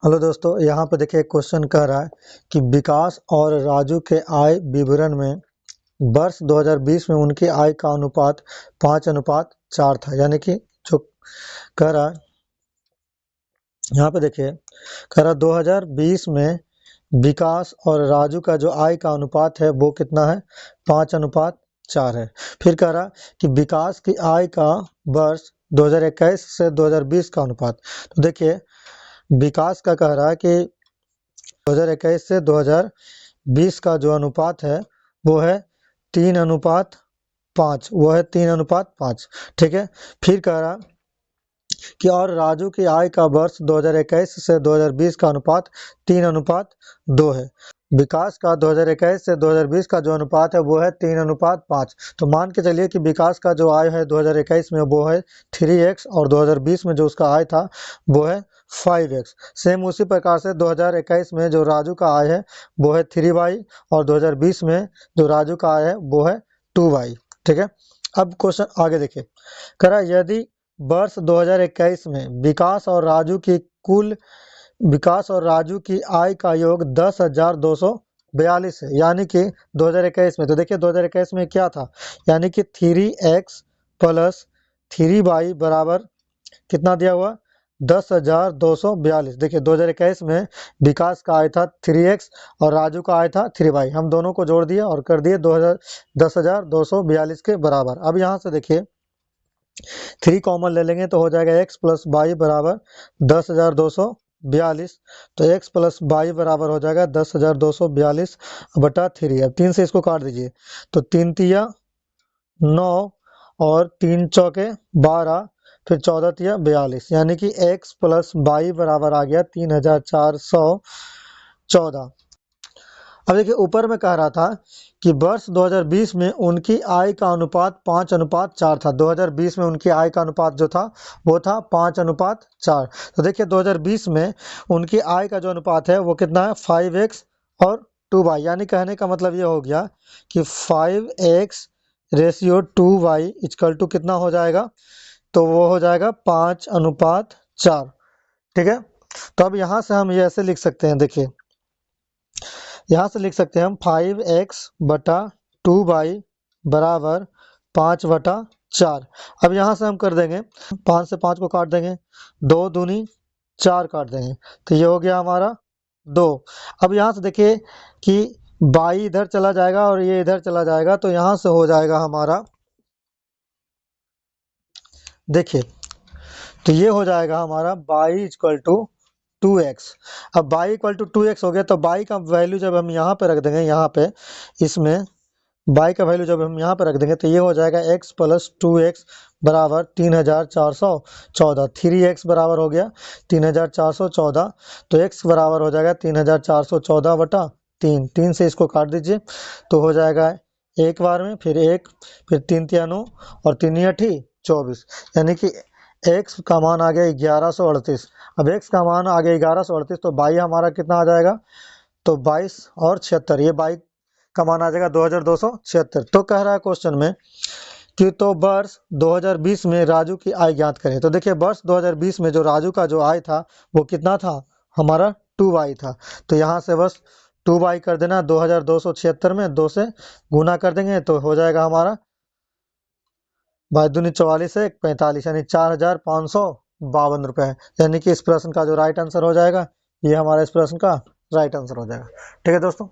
Hello दोस्तों, यहाँ पे देखिए एक क्वेश्चन कह रहा है कि विकास और राजू के आय विवरण में वर्ष 2020 में उनकी आय का अनुपात 5:4 था। यानी कि जो कह रहा है यहाँ पे देखिए कह रहा 2020 में विकास और राजू का जो आय का अनुपात है वो कितना है, 5:4 है। फिर कह रहा कि विकास की आय का वर्ष 2021 से 2020 का अनुपात। तो देखिए विकास का कह रहा है कि 2021 से 2020 का जो अनुपात है वो है 3:5, वो है 3:5। ठीक है। फिर कह रहा कि और राजू की आय का वर्ष 2021 से 2020 का अनुपात 3:2 है। विकास का 2021 से 2020 का जो अनुपात है वो है 3:5। तो मान के चलिए कि विकास का जो आय है 2021 में वो है 3x और 2020 में जो उसका आय था वो है 5x। सेम उसी प्रकार से 2021 में जो राजू का आय है वो है 3y और 2020 में जो राजू का आय है वो है 2y। ठीक है। अब क्वेश्चन आगे देखिए, कह रहा यदि वर्ष 2021 में विकास और राजू की आय का योग 10,242 है। यानी कि 2021 में, तो देखिए 2021 में क्या था, यानी कि 3x प्लस 3y बराबर कितना दिया हुआ, 10,242। देखिए 2021 में विकास का आय था 3x और राजू का आय था 3y। हम दोनों को जोड़ दिए और कर दिए 10,242 के बराबर। अब यहाँ से देखिए 3 कॉमन ले लेंगे तो हो जाएगा x प्लस वाई बराबर 10,242। तो x प्लस वाई बराबर हो जाएगा 10,242 बटा 3। अब 3 से इसको काट दीजिए तो 3 तिया 9 और 3 चौके 12, फिर 14 तिया 42। यानी कि x प्लस वाई बराबर आ गया 3,414। अब देखिए ऊपर में कह रहा था कि वर्ष 2020 में उनकी आय का अनुपात 5:4 था। 2020 में उनकी आय का अनुपात जो था वो था 5:4। तो देखिए 2020 में उनकी आय का जो अनुपात है वो कितना है, 5x और 2y। यानी कहने का मतलब ये हो गया कि 5x ratio 2y equal to कितना हो जाएगा, तो वो हो जाएगा 5:4। ठीक है। तो अब यहाँ से हम ये ऐसे लिख सकते हैं, देखिए यहाँ से लिख सकते हैं हम 5x बटा 2y बराबर 5/4। अब यहाँ से हम कर देंगे 5 से 5 को काट देंगे, 2 दूनी 4 काट देंगे, तो ये हो गया हमारा 2। अब यहाँ से देखिए कि y इधर चला जाएगा और ये इधर चला जाएगा, तो यहाँ से हो जाएगा हमारा, देखिए तो ये हो जाएगा हमारा y इक्वल टू 2x। अब y इक्वल टू 2x हो गया तो y का वैल्यू जब हम यहाँ पे रख देंगे, यहाँ पे इसमें y का वैल्यू जब हम यहाँ पे रख देंगे तो ये हो जाएगा x प्लस 2x बराबर 3,414। 3x बराबर हो गया 3,414, तो x बराबर हो जाएगा 3,414 बटा 3। 3 से इसको काट दीजिए तो हो जाएगा एक बार में, फिर 1, फिर 3 तिया 9 और 3 8 24। यानी कि x का मान आ गया 1138। अब x का मान आ गया 1138, तो y हमारा कितना आ जाएगा, तो 22 और 76, ये y का मान आ जाएगा 2276। तो कह रहा है क्वेश्चन में कि तो वर्ष 2020 में राजू की आय ज्ञात करें। तो देखिए वर्ष 2020 में जो राजू का जो आय था वो कितना था, हमारा 2y था। तो यहाँ से बस 2y कर देना, 2276 में 2 से गुना कर देंगे तो हो जाएगा हमारा 22 44 45, यानी 4,552 रुपए। यानी कि इस प्रश्न का जो राइट आंसर हो जाएगा, ये हमारा इस प्रश्न का राइट आंसर हो जाएगा। ठीक है दोस्तों।